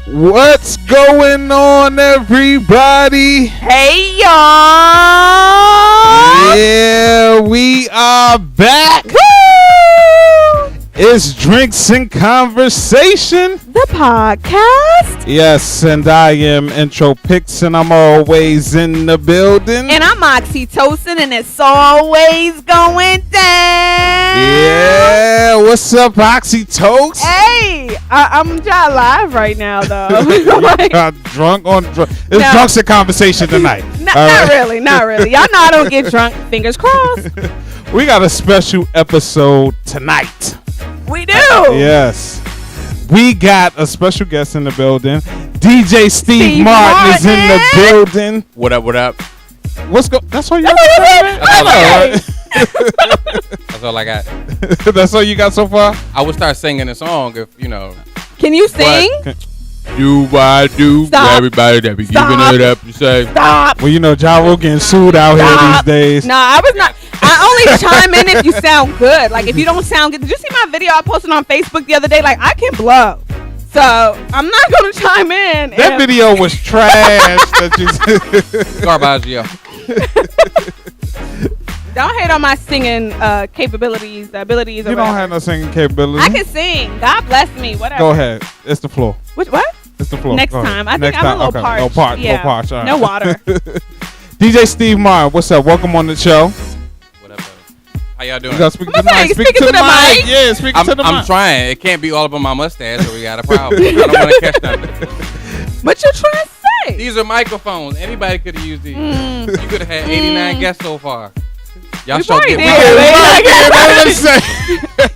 What's going on, everybody? Hey, y'all! Yeah, we are back. Woo! It's Drinks and Conversation, The podcast. yes, and I am Intro Pix, and I'm always in the building. And I'm oxytocin, and it's always going down. Yeah, what's up, Oxytokes? Hey, I'm just live right now, though. We got drunk on drunk. It's No. Drunks and Conversation tonight. Not All really, not really. Y'all know I don't get drunk. Fingers crossed. We got a special episode tonight. We do. Yes. We got a special guest in the building. DJ Steve Martin is in the building. What up, what up? What's go? That's all you got? That's all I got. That's all you got so far? I would start singing a song if, you know. Can you sing? Do I do Stop. everybody that be Stop. giving it up, you say? Stop. Well, you know, Ja Rule getting sued out here these days. No, I was not. I only chime in if you sound good. Like, if you don't sound good. Did you see my video I posted on Facebook the other day? Like, I can blow. So, I'm not going to chime in. That video was trash. Garbaggio. Don't hate on my singing capabilities, the abilities. You don't have no singing capability. I can sing. God bless me. Whatever. Go ahead. It's the floor. What? It's the floor. Next Go ahead. time. I Next think I'm a little okay. parched. No parched. Yeah. No parched. All right. No water. DJ Steve Martin, what's up? Welcome on the show. What up, how y'all doing? You gotta speak to the What's that? mic. You Speak speaking to the to the mic. mic? Yeah, speak to the mic. I'm trying. It can't be all up on my mustache, so we got a problem. I don't want to catch nothing. What you trying to say? These are microphones. Anybody could have used these. Mm. You could have had 89 guests so far. Y'all We show probably get did. wild.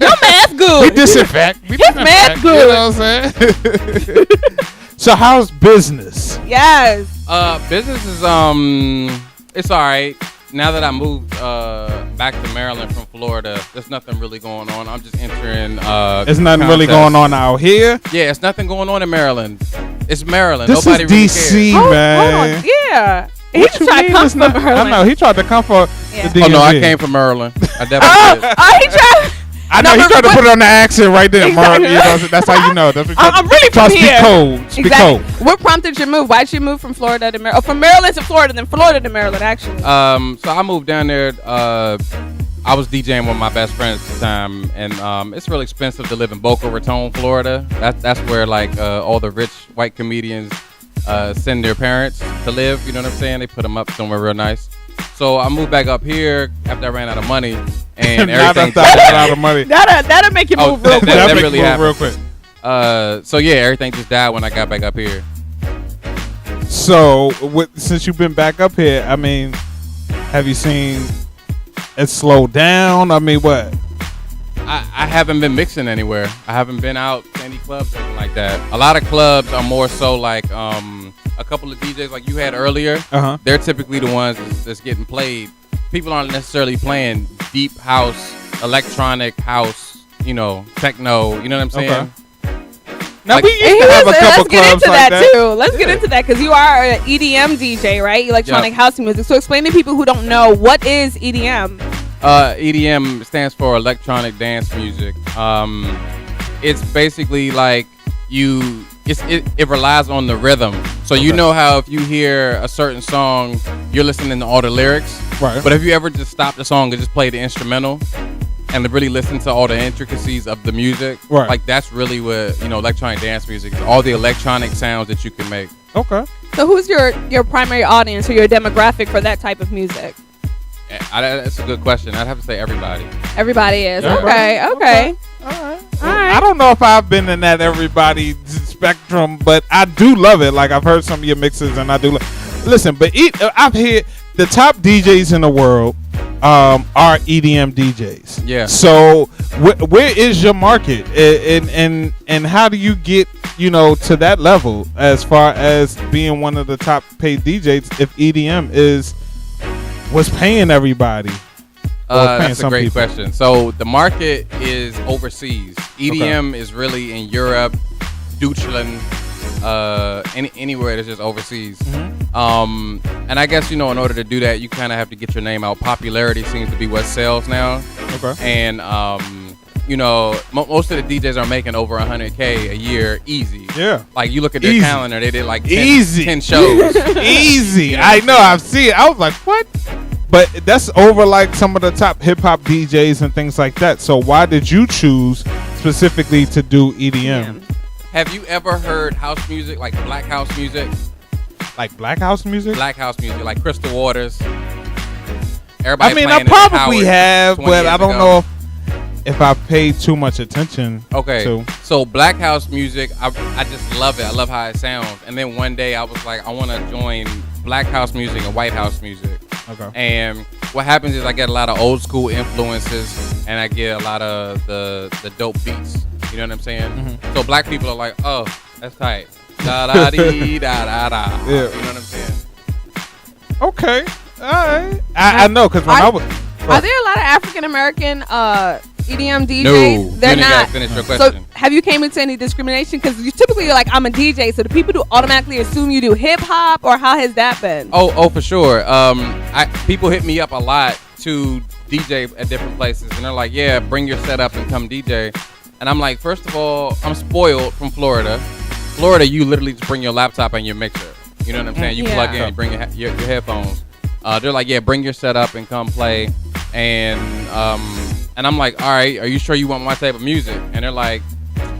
Your mask good. We disinfect. We His disinfect. mask good. You know what I'm saying? So how's business? Yes. Business is it's all right. Now that I moved back to Maryland from Florida, there's nothing really going on. I'm just entering. There's nothing really going on out here. Yeah, it's nothing going on in Maryland. It's Maryland. This Nobody is really DC, cares. Hold man. on. Yeah. He What just you tried to mean come it's from not- Maryland. I know he tried to come for Yeah. the Oh no, I DMV. came from Maryland. I definitely did. He tried. I know No, he but tried to what- put it on the accent right there, Mark. Exactly. You know, that's how you know. That's what I'm really from speak here. cold. Speak cold. What prompted your move? Why'd you move from Florida to Maryland? Oh, from Maryland to Florida, then Florida to Maryland, actually. So I moved down there. I was DJing with my best friends at the time, and it's really expensive to live in Boca Raton, Florida. That's where like all the rich white comedians send their parents to live. You know what I'm saying? They put them up somewhere real nice. So I moved back up here after I ran out of money, and Now everything. that's out of money. That'll make you Oh, move real that- quick. that make really move happened. real quick. So yeah, everything just died when I got back up here. So, since you've been back up here, I mean, have you seen it slow down? I mean, what? I haven't been mixing anywhere. I haven't been out to any clubs or anything like that. A lot of clubs are more so like a couple of DJs like you had earlier. Uh-huh. They're typically the ones that's getting played. People aren't necessarily playing deep house, electronic house, you know, techno. You know what I'm saying? Okay. Now, Like- we used to have a couple Let's get clubs into like that, too. Let's get into that because you are an EDM DJ, right? Electronic house music. So explain to people who don't know, what is EDM? EDM stands for electronic dance music. It's basically like it relies on the rhythm. So you know how if you hear a certain song, you're listening to all the lyrics. Right. But if you ever just stop the song and just play the instrumental and to really listen to all the intricacies of the music, Right. like that's really what, you know, electronic dance music is. All the electronic sounds that you can make. Okay. So who's your primary audience or your demographic for that type of music? That's a good question. I'd have to say everybody. Everybody is. Yeah. Okay. All right. I don't know if I've been in that everybody spectrum, but I do love it. Like, I've heard some of your mixes, and I do listen. But I've heard the top DJs in the world are EDM DJs. Yeah. So where is your market, and how do you get to that level as far as being one of the top paid DJs if EDM was paying everybody? That's a great question. So the market is overseas. EDM is really in Europe, Deutschland, anywhere that's just overseas. Mm-hmm. And I guess, in order to do that, you kind of have to get your name out. Popularity seems to be what sells now. Okay. And most of the DJs are making over 100K a year easy. Yeah. Like you look at their Easy. calendar, they did like 10, Easy. 10 shows. Easy. I know. I've seen it. I was like, what? But that's over like some of the top hip hop DJs and things like that. So why did you choose specifically to do EDM? Have you ever heard house music, like black house music? Like black house music? Black house music, like Crystal Waters. Everybody I mean, playing I it at probably Howard have, 20 but years I don't ago. know if I paid too much attention. Okay, to. so black house music, I just love it. I love how it sounds. And then one day I was like, I want to join black house music and white house music. Okay. And what happens is I get a lot of old school influences, and I get a lot of the dope beats. You know what I'm saying? Mm-hmm. So black people are like, oh, that's tight. Da da dee da da da. Yeah. You know what I'm saying? Okay. All right. I know because when I was. Are there a lot of African American EDM DJs? No. They're You not. gotta finish your So question. have you came into any discrimination? Because you typically are like, I'm a DJ, so do people do automatically assume you do hip hop, or how has that been? Oh, for sure. People hit me up a lot to DJ at different places, and they're like, "Yeah, bring your setup and come DJ." And I'm like, first of all, I'm spoiled from Florida. Florida, you literally just bring your laptop and your mixer. You know what I'm saying? You plug in, you bring your headphones. They're like, "Yeah, bring your setup and come play." And I'm like, "All right, are you sure you want my type of music?" And they're like,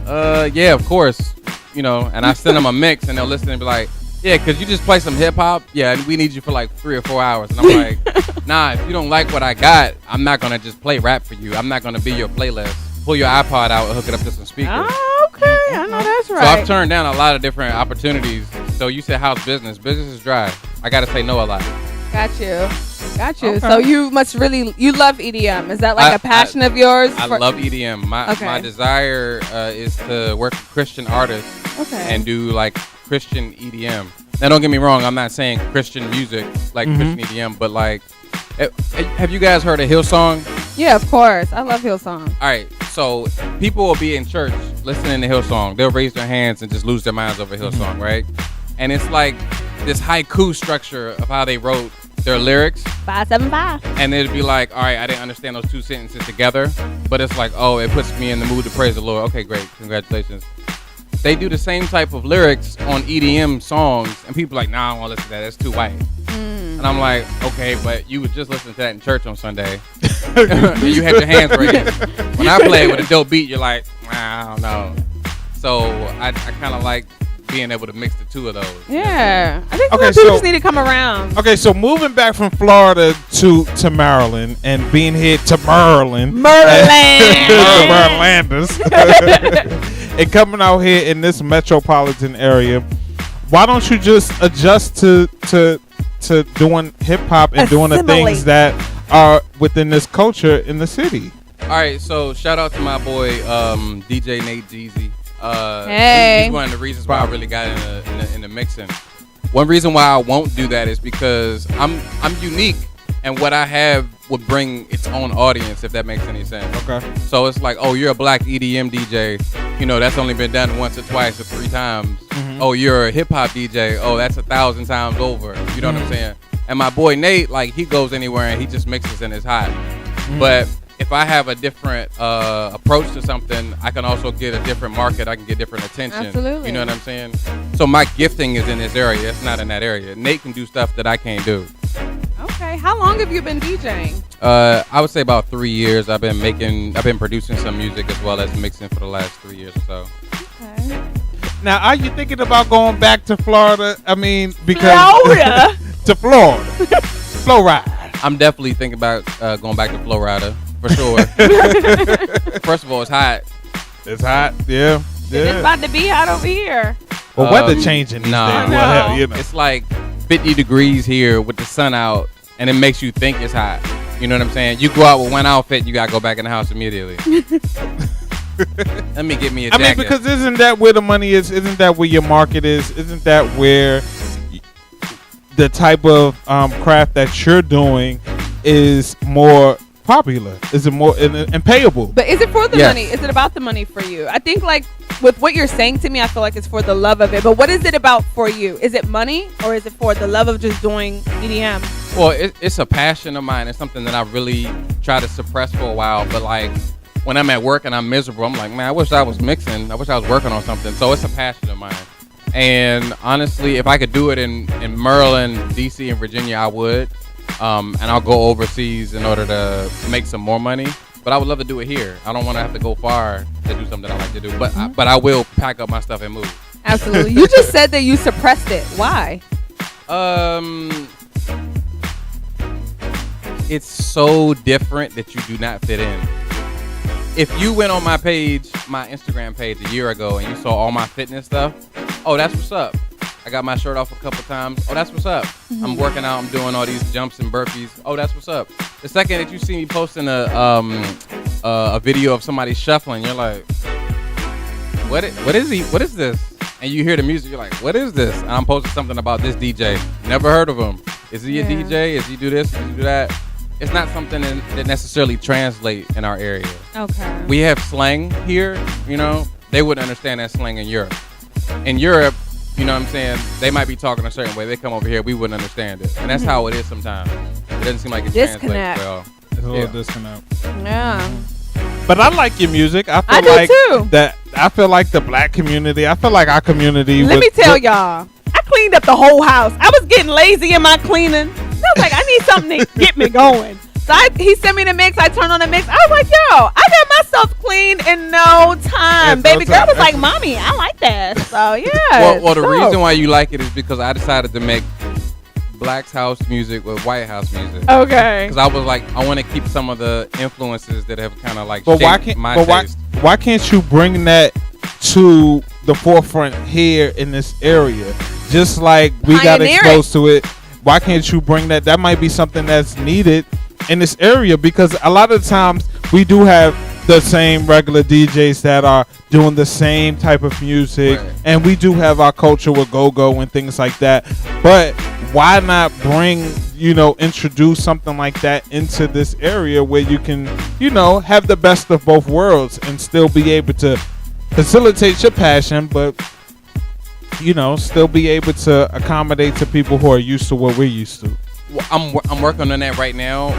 "Yeah, of course." And I send them a mix, and they'll listen and be like, "Yeah, because you just play some hip hop. Yeah, and we need you for like 3 or 4 hours." And I'm like, "Nah, if you don't like what I got, I'm not gonna just play rap for you. I'm not gonna be your playlist. Pull your iPod out and hook it up to some speakers." Oh, okay, I know that's right. So I've turned down a lot of different opportunities. So you said house business. Business is dry. I gotta say no a lot. Got you. Okay. So you must you love EDM. Is that like a passion of yours? I love EDM. My desire is to work with Christian artists and do like Christian EDM. Now don't get me wrong, I'm not saying Christian music like Christian EDM, but like, have you guys heard of Hillsong? Yeah, of course. I love Hillsong. All right, so people will be in church listening to Hillsong. They'll raise their hands and just lose their minds over Hillsong, right? And it's like this haiku structure of how they wrote their lyrics. 575. And it'd be like, all right, I didn't understand those two sentences together, but it's like, oh, it puts me in the mood to praise the Lord. Okay, great, congratulations. They do the same type of lyrics on EDM songs, and people are like, nah, I don't want to listen to that. That's too white. And I'm like, okay, but you was just listening to that in church on Sunday, and you had your hands raised. When I play with a dope beat, you're like, I don't know. So I kind of like being able to mix the two of those. Yeah, I think Okay, people so- just need to come around. Okay, so moving back from Florida to Maryland and being here to Maryland. Marylanders. And coming out here in this metropolitan area, why don't you just adjust to doing hip hop and doing the things that are within this culture in the city? All right, so shout out to my boy DJ Nate Jeezy. Hey. He's one of the reasons why I really got in the mixing. One reason why I won't do that is because I'm unique, and what I have would bring its own audience, if that makes any sense. Okay. So it's like, oh, you're a black EDM DJ. That's only been done once or twice or 3 times. Oh, you're a hip hop DJ. Oh, that's 1,000 times over. You know what I'm saying? And my boy Nate, like, he goes anywhere and he just mixes and it's hot. But if I have a different approach to something, I can also get a different market. I can get different attention. Absolutely. You know what I'm saying? So my gifting is in this area. It's not in that area. Nate can do stuff that I can't do. Okay, how long have you been DJing? I would say about 3 years. I've been producing some music as well as mixing for the last 3 years or so. Okay. Now, are you thinking about going back to Florida? I mean, because Florida? to Florida, Florida. I'm definitely thinking about going back to Florida for sure. First of all, it's hot. It's hot. Yeah. It's about to be hot over here. Well, weather changing these nah. days. Well, hell, you know. It's like 50 degrees here with the sun out, and it makes you think it's hot. You know what I'm saying? You go out with one outfit, you gotta go back in the house immediately. Let me get me a jacket. I mean, because isn't that where the money is? Isn't that where your market is? Isn't that where the type of craft that you're doing is more popular? Is it more and payable? But is it for the Yes. money? Is it about the money for you? I think, like, with what you're saying to me, I feel like it's for the love of it. But what is it about for you? Is it money, or is it for the love of just doing EDM? Well, it's a passion of mine. It's something that I really try to suppress for a while. But like, when I'm at work and I'm miserable, I'm like, man, I wish I was mixing. I wish I was working on something. So it's a passion of mine. And honestly, if I could do it in Maryland, DC, and Virginia, I would. And I'll go overseas in order to make some more money. But I would love to do it here. I don't want to have to go far to do something I like to do. But I will pack up my stuff and move. Absolutely. You just said that you suppressed it. Why? It's so different that you do not fit in. If you went on my page, my Instagram page a year ago, and you saw all my fitness stuff, oh, that's what's up. I got my shirt off a couple times. Oh, that's what's up. Mm-hmm. I'm working out. I'm doing all these jumps and burpees. Oh, that's what's up. The second that you see me posting a video of somebody shuffling, you're like, what is he? What is this? And you hear the music, you're like, what is this? And I'm posting something about this DJ. Never heard of him. Is he a DJ? Is he do this? Is he do that? It's not something that necessarily translate in our area. Okay. We have slang here, you know. They wouldn't understand that slang in Europe. In Europe, you know what I'm saying, they might be talking a certain way. They come over here, we wouldn't understand it. And that's how it is sometimes. It doesn't seem like it translates well. It's a little disconnect. Yeah. But I like your music. I do too. I feel like the black community, I feel like our community. Let me tell y'all, I cleaned up the whole house. I was getting lazy in my cleaning. I was like, I need something to get me going. So he sent me the mix. I turned on the mix. I was like, yo, I got myself cleaned in no time. Baby girl was like, mommy, I like that. So, yeah. Well, the reason why you like it is because I decided to make black house music with white house music. Okay. Because I was like, I want to keep some of the influences that have kind of like shaped my taste. Why can't you bring that to the forefront here in this area? Just like we got exposed to it. Why can't you bring that? That might be something that's needed in this area, because a lot of times we do have the same regular DJs that are doing the same type of music, right. And we do have our culture with go-go and things like that. But why not introduce something like that into this area where you can, have the best of both worlds and still be able to facilitate your passion, but still be able to accommodate to people who are used to what we're used to. Well, I'm working on that right now.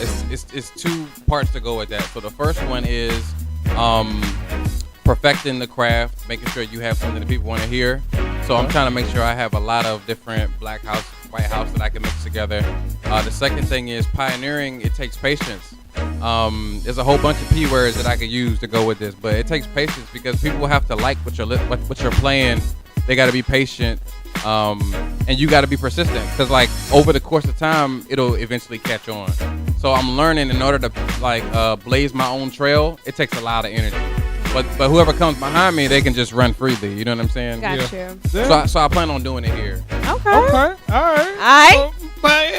It's two parts to go with that. So the first one is perfecting the craft, making sure you have something that people want to hear. So I'm trying to make sure I have a lot of different black house, white house that I can mix together. The second thing is pioneering. It takes patience. There's a whole bunch of P words that I could use to go with this, but it takes patience because people have to like what you're playing. They got to be patient, and you got to be persistent because, like, over the course of time, it'll eventually catch on. So I'm learning in order to blaze my own trail. It takes a lot of energy, but whoever comes behind me, they can just run freely. You know what I'm saying? Got you. So I plan on doing it here. Okay. All right. Well,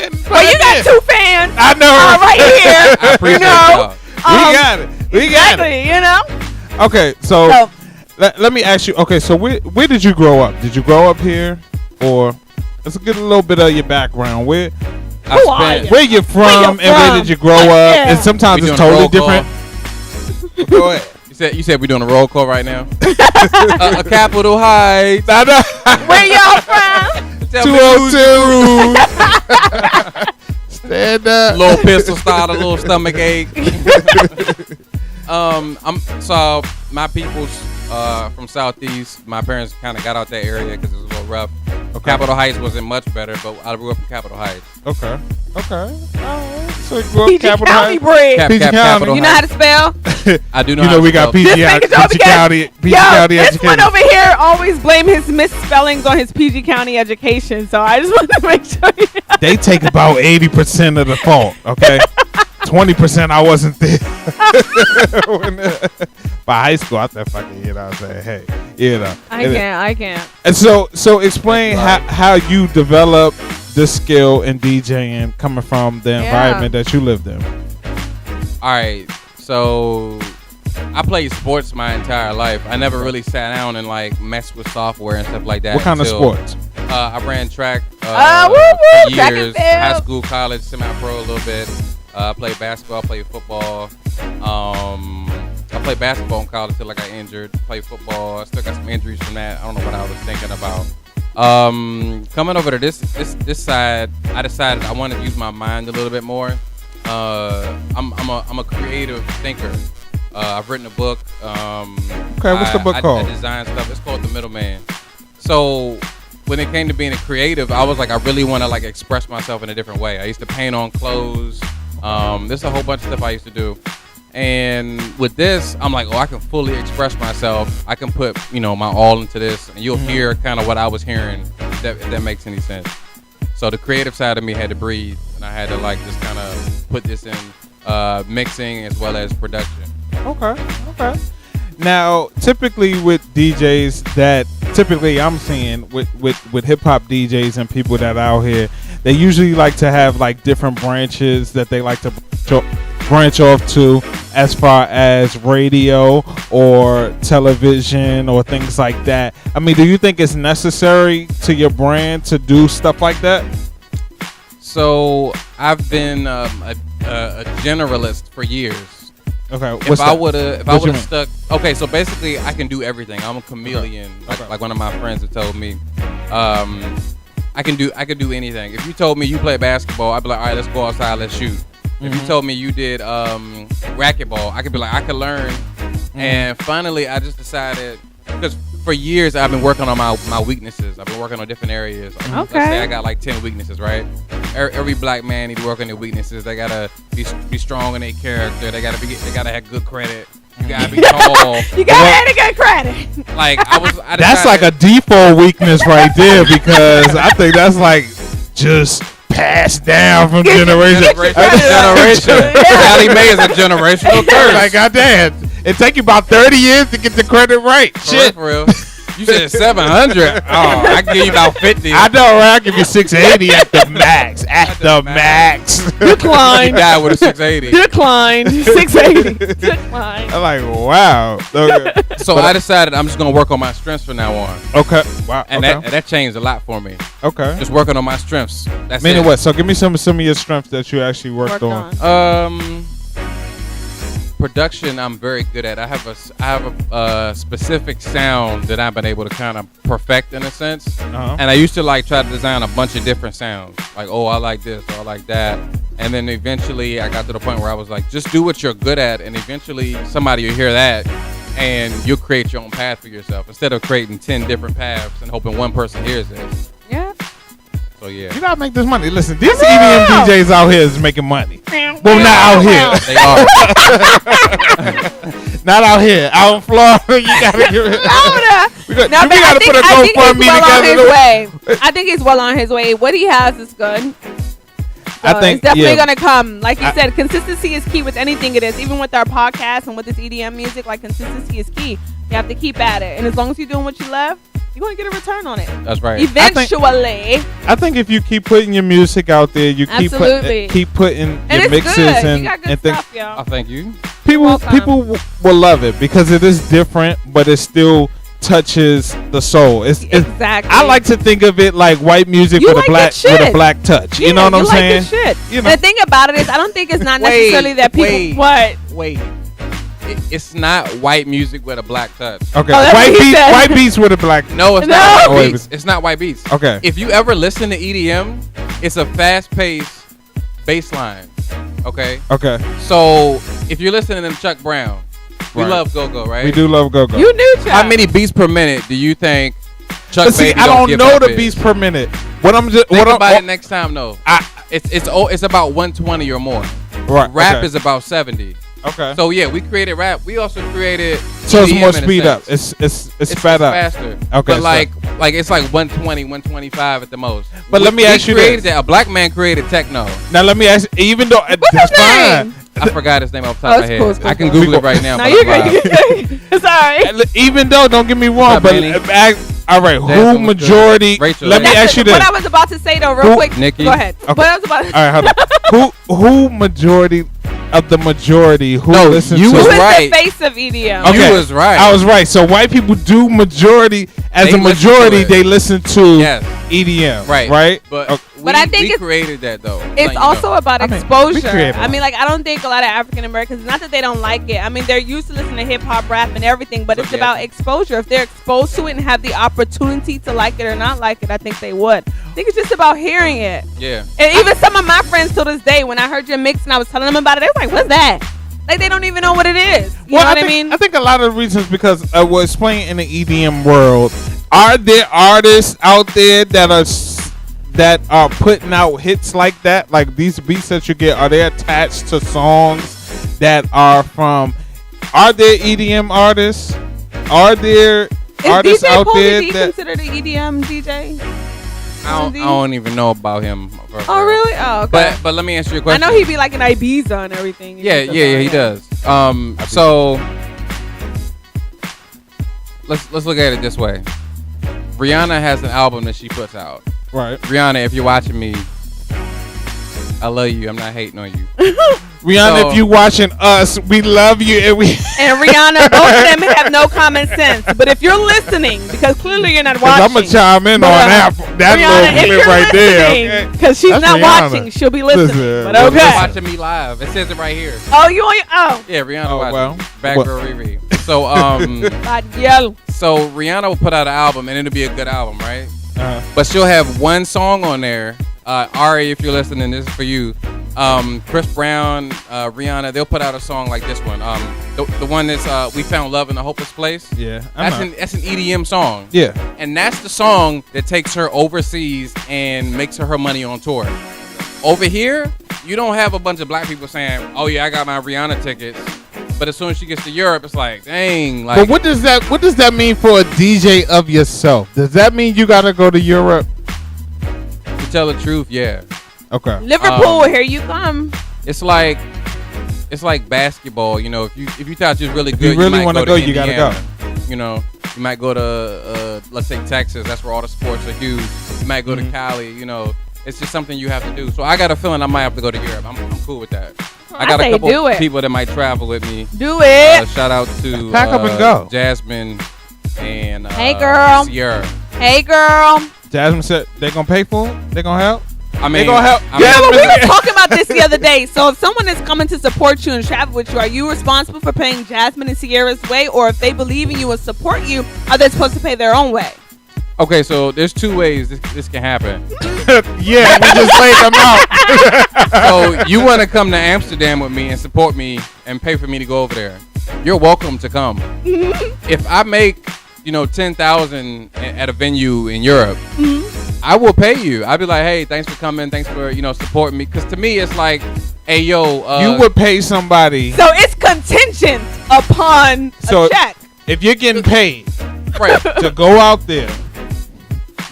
you got two fans. I know. Right here. I appreciate y'all. We got it. Okay, so let me ask you. Okay, so where did you grow up? Did you grow up here, or let's get a little bit of your background. Where you're from, and where did you grow up? Yeah. And sometimes it's totally different. Go ahead. You said we're doing a roll call right now. A Capitol Heights. Where y'all from? 202. Stand up. Little pistol start, a little stomach ache. So my people's from Southeast. My parents kind of got out that area because it was a little rough. Okay. Capitol Heights wasn't much better, but I grew up in Capitol Heights. Okay. So you grew up PG Capitol County Heights. bread. PG County. You know how to spell? I do know. How to we got spell. PG County. PG County this education. one over here always blame his misspellings on his PG County education. So I just wanted to make sure. They take about 80% of the fault. Okay. 20% I wasn't there. By high school, I said, fuck it, I said, hey, I can't. And so explain how you develop this skill in DJing coming from the environment that you lived in. All right, so I played sports my entire life. I never really sat down and messed with software and stuff like that. What kind of sports? I ran track for track years, high school, college, semi-pro a little bit. I played basketball, played football. I played basketball in college until I got injured. Played football. I still got some injuries from that. I don't know what I was thinking about. Coming over to this side, I decided I wanted to use my mind a little bit more. I'm a creative thinker. I've written a book. Okay, what's the book called? I design stuff. It's called The Middleman. So when it came to being a creative, I was like, I really want to like express myself in a different way. I used to paint on clothes. There's a whole bunch of stuff I used to do. And with this, I'm like, oh, I can fully express myself. I can put, my all into this, and you'll hear kind of what I was hearing, if that makes any sense. So the creative side of me had to breathe, and I had to like just kind of put this in mixing as well as production. Okay. Now, typically with DJs that I'm seeing with hip hop DJs and people that are out here, they usually like to have like different branches that they like to branch off to, as far as radio or television or things like that. I mean, do you think it's necessary to your brand to do stuff like that? So I've been a generalist for years. Okay. If I would have stuck. Okay, so basically I can do everything. I'm a chameleon. Okay. Like one of my friends have told me. I can do anything. If you told me you play basketball, I'd be like, all right, let's go outside, let's shoot. If you told me you did racquetball, I could be like, I could learn. And finally, I just decided, because for years I've been working on my weaknesses. I've been working on different areas. Like, let's say I got like 10 weaknesses, right? Every black man need to work on their weaknesses. They gotta be strong in their character. They gotta have good credit. You gotta be tall. You gotta have a good credit. Like that's like a default weakness right there, because I think that's like just passed down from generation to generation. Sally Mae is a generational curse. Like, goddamn, it take you about 30 years to get the credit right. Shit. For real. You said 700. Oh, I can give you about 50. I know, right? I give you 680 at the max. At the max. Decline. He died with a 680. Decline. 680. Decline. I'm like, wow. Okay. So I decided I'm just gonna work on my strengths from now on. Okay. Wow. And that changed a lot for me. Okay. Just working on my strengths. That's Meaning it. what? So give me some of your strengths that you actually worked on. Production I'm very good at. I have a specific sound that I've been able to kind of perfect in a sense. And I used to like try to design a bunch of different sounds. Like, oh, I like this, or I like that. And then eventually I got to the point where I was like, just do what you're good at, and eventually somebody will hear that and you'll create your own path for yourself instead of creating 10 different paths and hoping one person hears it. Yeah. So yeah. You gotta make this money. Listen, these EDM DJs out here is making money. Well, not out here. They are. Not out here. Out in Florida, you gotta give it. We gotta put a GoFundMe together. I think he's well on his way. What he has is good. So I think it's definitely gonna come. Like you said, consistency is key with anything it is. Even with our podcast and with this EDM music, like consistency is key. You have to keep at it. And as long as you're doing what you love, you're going to get a return on it. That's right. Eventually. I think if you keep putting your music out there, you keep putting your mixes and things. Stuff, I thank you. People will love it because it is different, but it still touches the soul. Exactly. I like to think of it like white music with a black touch. Yeah, you know what I'm saying? Good shit. You know. The thing about it is, I don't think it's not necessarily that people. Wait. It's not white music with a black touch. Okay, white beats with a black. No, it's not white beats. It's not white beats. Okay. If you ever listen to EDM, it's a fast-paced bass line. Okay. Okay. So if you're listening to Chuck Brown, we love go-go, right? We do love go-go. You knew Chuck. How many beats per minute do you think Chuck Baby I don't know the beats per minute. Think about it next time, though. It's about 120 or more. Right. Rap is about 70. Okay. So yeah, we created rap. We also created. So it's more speed up. It's sped up. Faster. Okay. But like it's like 120, 125 at the most. But let me ask you this: a black man created techno. Now let me ask. Even though that's fine. I forgot his name off the top of my head. Cool. I can Google it right now. No, you're good. Sorry. Even though, don't get me wrong, but all right, who majority? Let me ask you this: what I was about to say though, real quick. Nikki. Go ahead. Okay. What I was about to all right, hold on. Who majority of the majority who listens to? You was right. The face of EDM. Okay. You was right. I was right. So white people do majority as a majority. They listen to EDM. Right. But I think we created that though. It's also about exposure. I mean, like I don't think a lot of African Americans. Not that they don't like it. I mean, they're used to listening to hip hop, rap, and everything. But it's about exposure. If they're exposed to it and have the opportunity to like it or not like it, I think they would. I think it's just about hearing it. Yeah. And even some of my friends to this day, when I heard your mix and I was telling them about it, they were like, "What's that?" Like they don't even know what it is. You Well, know what I mean? I think a lot of the reasons because what's playing in the EDM world. Are there artists out there that are putting out hits like that? Like these beats that you get, are they attached to songs that are from? Are there EDM artists? Are there artists DJ out Pauly there D that considered an EDM DJ? I don't even know about him. Oh really? Oh okay. But let me answer your I question. know he'd be like in Ibiza and everything. Yeah, he does. So let's look at it this way. Rihanna has an album that she puts out. right? Rihanna, if you're watching me, I love you. I'm not hating on you. Rihanna, So- if you watching us, we love you and we. And Rihanna, both of them have no common sense. But if you're listening, because clearly you're not watching. I'm gonna chime in on that Rihanna, if little you're clip right there. listening, because she's That's not Rihanna. watching, she'll be listening. Listen, But well, You're okay. watching me live. It says it right here. Oh, you on your Yeah, Rihanna Oh, watching. well. Back Well- for Riri. So yellow. so Rihanna will put out an album and it'll be a good album, right? But she'll have one song on there. Ari, if you're listening, this is for you. Chris Brown, Rihanna, they'll put out a song like this one. The one that's We Found Love in a Hopeless Place. Yeah, That's an EDM song. yeah. And that's the song that takes her overseas and makes her money on tour. Over here, you don't have a bunch of black people saying, "Oh yeah, I got my Rihanna tickets." But as soon as she gets to Europe, it's like, dang, like. But what does that mean for a DJ of yourself? Does that mean you gotta go to Europe? To tell the truth, yeah. Okay. Liverpool, here you come. It's like basketball. You know, if you thought you was really good, you really might want to to go, you gotta Indiana. go. You know, you might go to let's say Texas. That's where all the sports are huge. You might go to Cali. You know, it's just something you have to do. So I got a feeling I might have to go to Europe. I'm cool with that. I got a say do couple it. people that might travel with me. Do it. Shout out to Pack up and go. Jasmine and Hey, girl. Sierra. Hey, girl. Jasmine said they gonna pay for it. They gonna help. I mean, They gonna help. I mean, Yeah, but we Jasmine- were talking about this the other day. So if someone is coming to support you and travel with you, are you responsible for paying Jasmine and Sierra's way? Or if they believe in you and support you, are they supposed to pay their own way? okay, so there's two ways this can happen. Yeah, we just laid them out. So you want to come to Amsterdam with me and support me and pay for me to go over there? You're welcome to come. If I make 10,000 at a venue in Europe, I will pay you. I'll be like, hey, thanks for coming, thanks for supporting me. Because to me, it's like, hey yo, You would pay somebody. So it's contingent upon So- a check. If you're getting paid right. to go out there,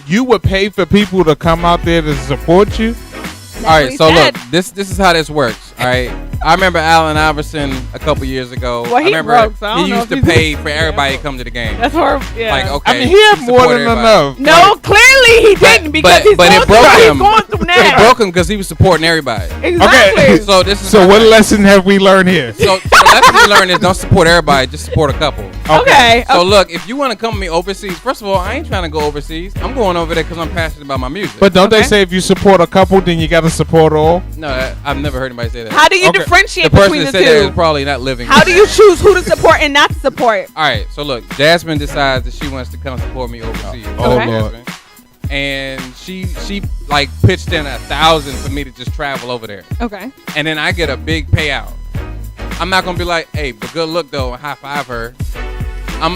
you would pay for people to come out there to support you. That's All what right, he so said. look, this is how this works. All right, I remember Allen Iverson a couple years ago. Well, I he remember broke, so I don't he know used to if he's- pay for everybody to come to the game. That's horrible. Yeah. Like, okay, I mean, he had more support than everybody. enough. No, clearly he didn't because he's but going it broke through, him. he's going through now. It broke him because he was supporting everybody. Exactly. Okay. So this is So how what it- lesson have we learned here? So the lesson you learn is don't support everybody, just support a couple. Okay. So look, if you want to come with me overseas, first of all, I ain't trying to go overseas. I'm going over there because I'm passionate about my music. But don't they Okay. say if you support a couple, then you got to support all? no, I've never heard anybody say that. How do you Okay. differentiate the person between that the said that is two? probably not living. How do you choose who to support and not to support? All right, so look, Jasmine decides that she wants to come support me overseas. Oh, Okay. Lord. Jasmine. And she like pitched in 1,000 for me to just travel over there, Okay. and then I get a big payout. I'm not gonna be like, hey, but good look though, and high five her. I'm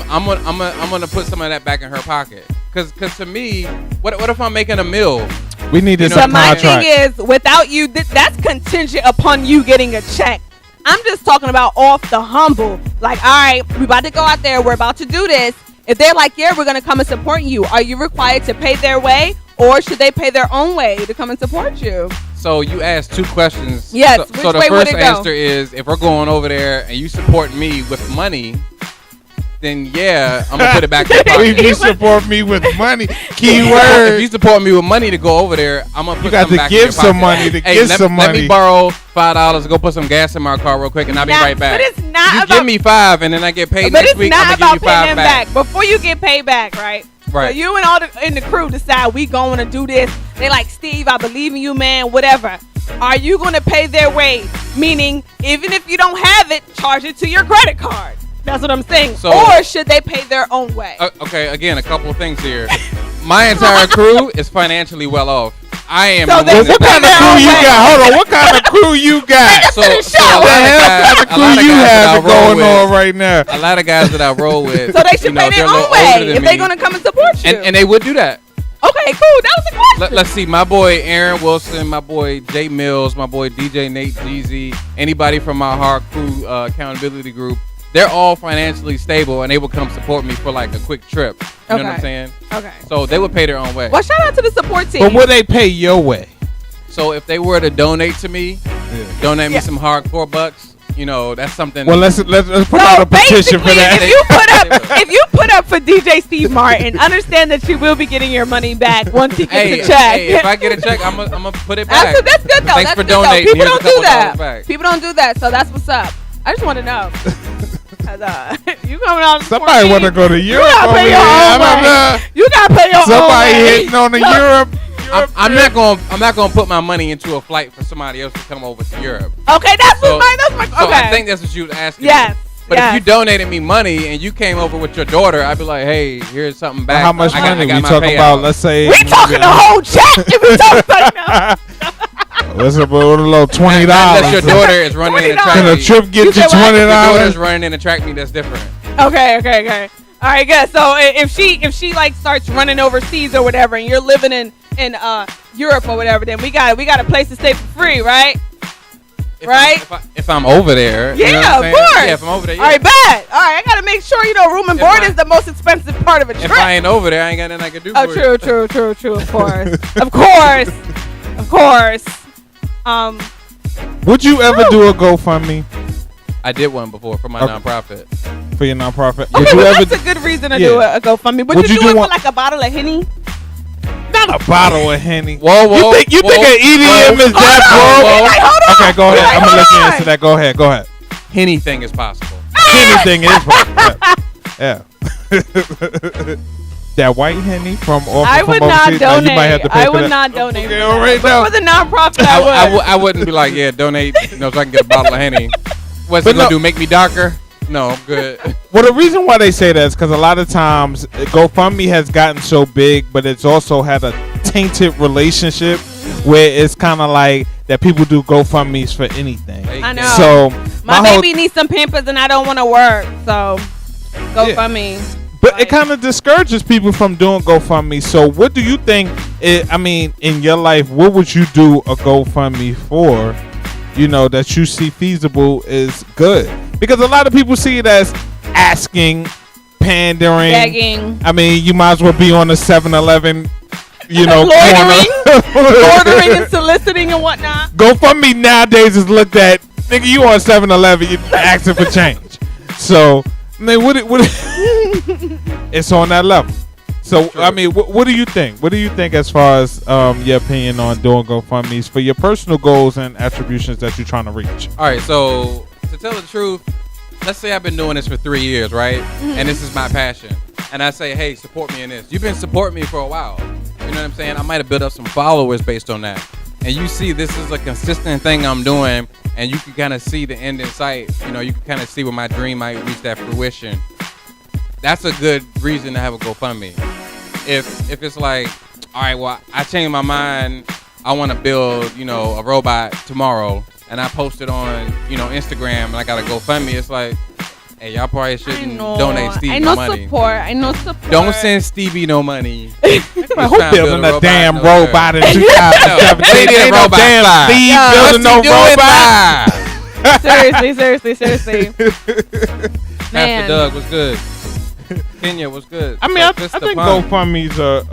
gonna put some of that back in her pocket. Cause to me, what if I'm making a meal? We need this So in my contract. thing is, without you, that's contingent upon you getting a check. I'm just talking about off the humble. Like, all right, we about to go out there. We're about to do this. If they're like, yeah, we're gonna come and support you, are you required to pay their way, or should they pay their own way to come and support you? So you asked two questions. Yes, So, which so the way would first it go? answer is, if we're going over there and you support me with money, then yeah, I'm gonna put it back in your If pocket. you support me with money, If keyword. you support me with money to go over there, I'm gonna put You got some to back in give your some pocket. money to Hey, give let, some let money. me borrow $5 to go put some gas in my car real quick, and I'll be right back. But it's not you about. give me $5, and then I get paid but next it's week. not I'm gonna about give you paying $5 them back. back. Before you get paid back, right? Right. So you and all in the crew decide we going to do this. They like, Steve, I believe in you, man. Whatever. Are you going to pay their way? Meaning, even if you don't have it, charge it to your credit card. That's what I'm saying. So- or should they pay their own way? Okay, again, a couple of things here. My entire crew is financially well off. I am. So the one What kind of crew you got? Hold on. What kind of crew you got? So What the hell kind of crew you have going on right now? A lot of guys that I roll with. So they should pay their own way if they're gonna come and support you. And they would do that. Okay, cool. That was the question. Let's see. My boy Aaron Wilson, my boy Jay Mills, my boy DJ Nate Jeezy, anybody from my hard crew accountability group, they're all financially stable and they will come support me for like a quick trip. You know what I'm saying? Okay. So they would pay their own way. Well, shout out to the support team. But would they pay your way? So if they were to donate to me, donate me some hardcore bucks, you know, that's something. Well, let's put out a petition for that. If you put up for DJ Steve Martin, understand that you will be getting your money back once he gets a check. Hey, if I get a check, I'm gonna put it back. That's good though. Thanks That's for good, though. donating. People Here's don't do that. back. People don't do that. So that's what's up. I just want to know. You coming out? Somebody want to go to Europe. You gotta pay your own way. You gotta pay your own way. Somebody hitting on the Europe. I'm not gonna put my money into a flight for somebody else to come over to Europe. Okay, that's my. Okay. So I think that's what you was asking. Yes. But if you donated me money and you came over with your daughter, I'd be like, hey, here's something back. How much money we my talking about? Let's say we talking the whole check. If we talking right now. Let's put a little $20. Unless your daughter is running in a track. Can a trip get you $20? Your daughter's running in a track meet, that's different. Okay. All right, good. So if she like starts running overseas or whatever, and you're living in Europe or whatever, then we got a place to stay for free, right? If I'm over there. Yeah, you know what I'm of course. Yeah, if I'm over there. Yeah. All right, bet. All right, I gotta make sure room and board is the most expensive part of a trip. If I ain't over there, I ain't got nothing I can do for you. True. Of course. Would you ever do a GoFundMe? I did one before for my nonprofit. For your nonprofit? Okay, that's a good reason to do a GoFundMe. Would you do it for like a bottle of Henny? Not a bottle of Henny. Whoa. You think an EDM is that broke? Okay, go ahead. I'm gonna let you answer that. Go ahead. Anything is possible. Anything is possible. Yeah. That white Henny from I would not donate. You might have to pay I for would that. not donate. Okay, all right, but for the nonprofit, I would. I wouldn't be like, yeah, donate, so I can get a bottle of Henny. What's it gonna do? Make me darker? No, I'm good. Well, the reason why they say that is because a lot of times GoFundMe has gotten so big, but it's also had a tainted relationship where it's kind of like that people do GoFundMes for anything. I know. So my baby needs some Pampers and I don't want to work, so GoFundMe. Yeah. But it kind of discourages people from doing GoFundMe. So what do you think, in your life, what would you do a GoFundMe for, that you see feasible is good? Because a lot of people see it as asking, pandering. Begging. I mean, you might as well be on the 7-Eleven, Ordering and soliciting and whatnot. GoFundMe nowadays is looked at, nigga, you on 7-Eleven, you asking for change. So, I mean, it's on that level. So, I mean, what do you think? What do you think as far as your opinion on doing GoFundMes for your personal goals and attributions that you're trying to reach? All right, so to tell the truth, let's say I've been doing this for 3 years, right? Mm-hmm. And this is my passion. And I say, hey, support me in this. You've been supporting me for a while. You know what I'm saying? I might have built up some followers based on that. And you see this is a consistent thing I'm doing, and you can kind of see the end in sight. You can kind of see where my dream might reach that fruition. That's a good reason to have a GoFundMe. If it's like, all right, well, I changed my mind. I want to build, a robot tomorrow, and I post it on, Instagram, and I got a GoFundMe. It's like, hey, y'all probably shouldn't donate Stevie no money. I know support. Don't send Stevie no money. Who building a damn robot in 2017? Ain't no damn Steve building no robot. Seriously. Pastor Doug was good. Kenya was good. I mean, I think GoFundMes are